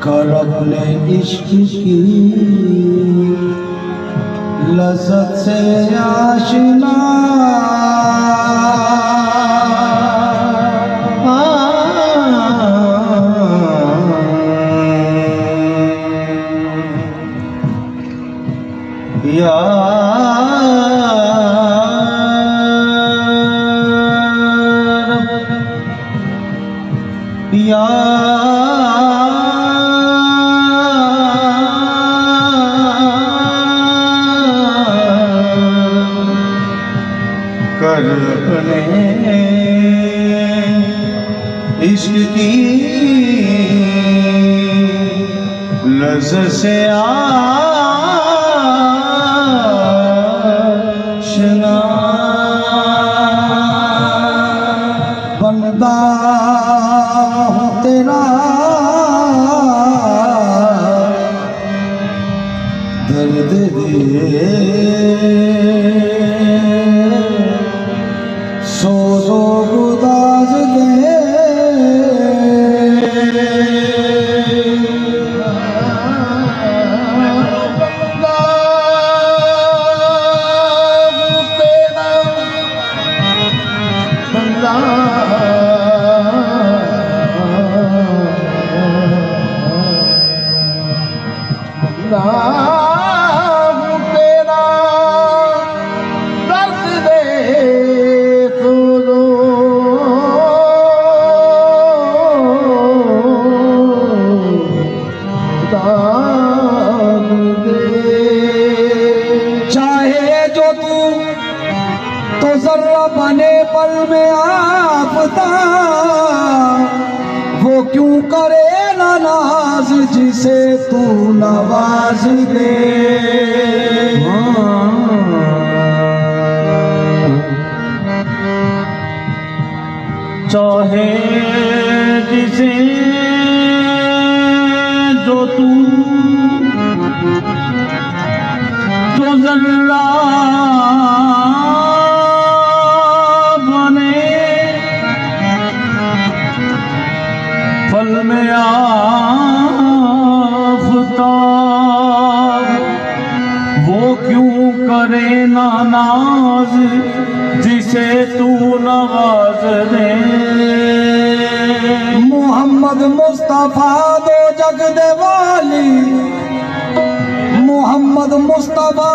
कर अपने इश्क की लज़्ज़त से आशिना कर अपने इश्क की लज़्ज़त से आशिना बंदा हूँ तेरा दर्द दे सोज़ो गुदाज दे बने पल में आपदा वो क्यों करे ना नाज जिसे तू नवाज दे। चाहे जिसे जो तू तो जर्रा बने फल में आफ़ताब, वो क्यों करे ना नाज जिसे तू नवाज दे। मोहम्मद मुस्तफा दो जग दे वाली, मोहम्मद मुस्तफा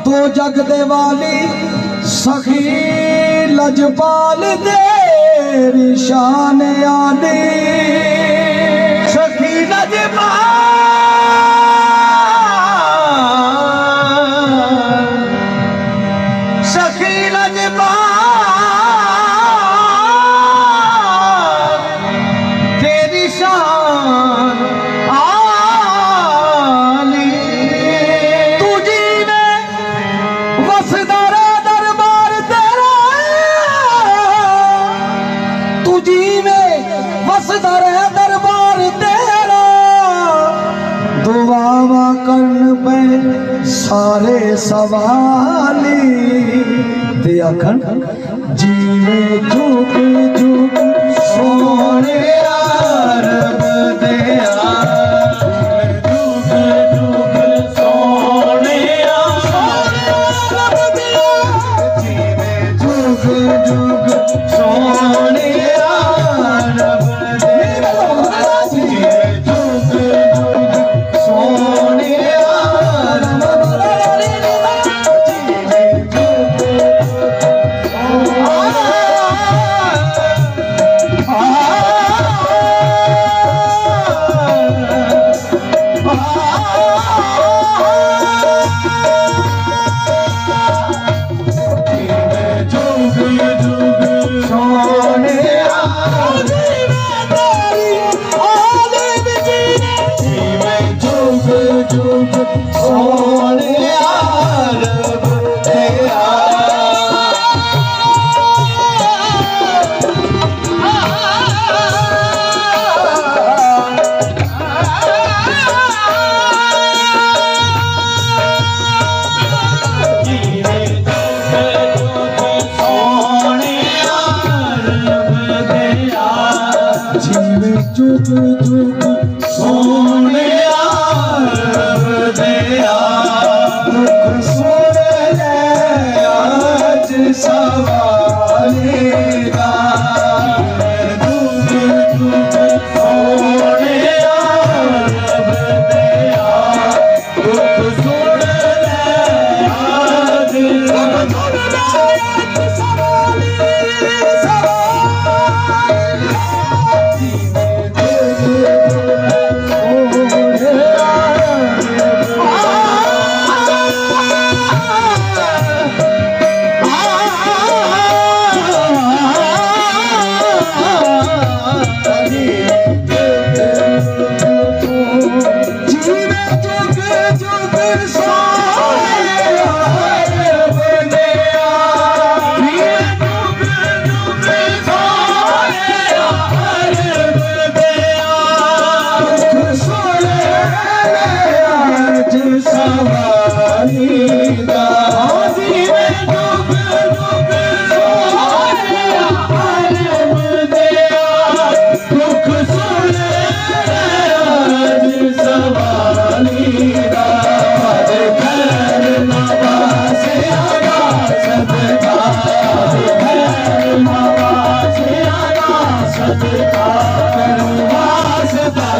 दो जग दे वाली, सखी लजपाल तेरी शान आली। सखी लजपाल, सखी लजपाल तेरी शान आली। तुझी में वसदारा दरबार तेरा, तुझी में वसदारा दरबार तेरा, दुआवा करन पे सारे सवाली। ते आखन जीवे झुक झुक सोने रब दया, झुक झुक सोने रब दया, जीवे झुक झुक सोने रब दया, जीवे झुक झुक सोने रब जुग जुग सोने रब दया, दुख सुन ले आज सवालेगा। जुग जुग सोने रब दया, दुख सुन ले आज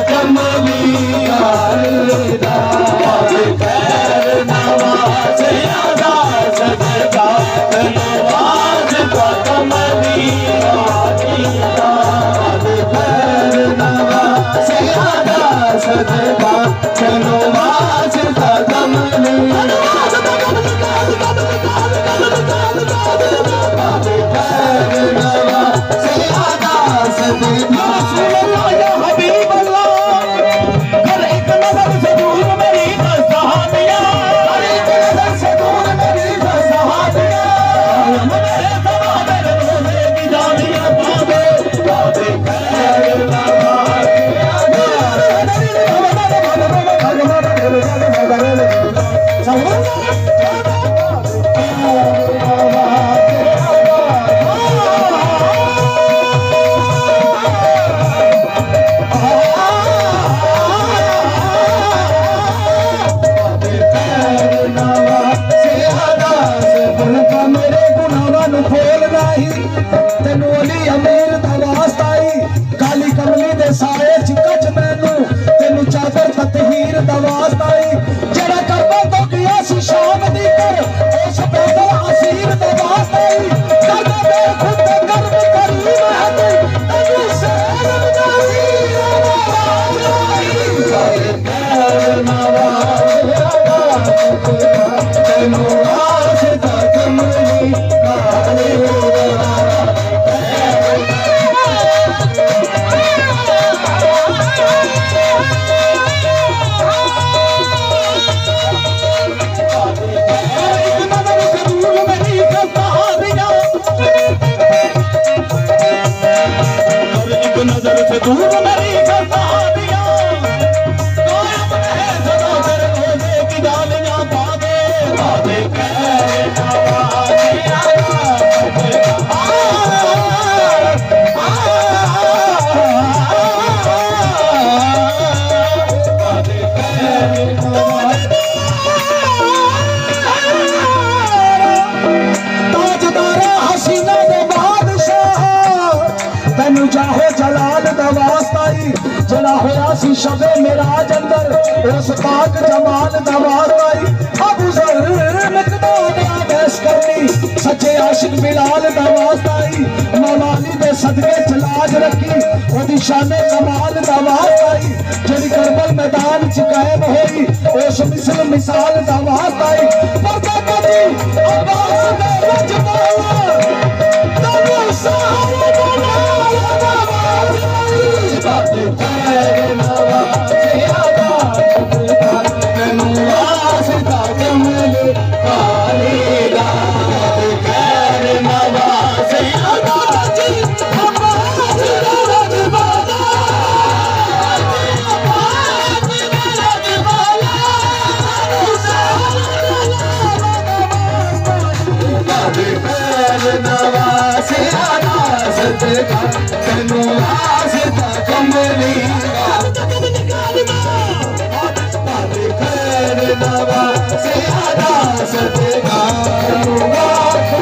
कमलिया तेनू फूल नाही तेनू अली अमीर दा वास्ता ही काली कमली दे साए च कच मैनू तेनू चादर ततहीर दा वास्ता ही जेड़ा करबल तो गया सी शाम दी कर उस पैदल असीर दा वास्ता ही कर दे खुद गर्व करी महदी तेनू सैन नवाजी तेनू वास्ता कमली काले नजर से दूर मेरी करता दिया कायम रहे सदा तेरे रोजे की डालियां बादे बादे ताजदारा हसीना दे बादशाह तेनू चाहे जलाल दा वास्ता ही जड़ा होया सी शबे मेराज अंदर उस पाक जमाल दा वास्ता ही अबू ज़र मिक़दाद आदेश करनी सच्चे आशिक बिलाल दा वास्ता ही मौलानी दे सदके चलाज रखी ओदी शाने कमाल दा वास्ता ही जेड़ी करबल मैदान च कायम होई उस मिसल मिसाल दा वास्ता ही पर्दा कदी अब्बास दे रजमाला तनु सहारे तेनू वास्ता कमली खैर नवा से आदा सदका तेनू वास्ता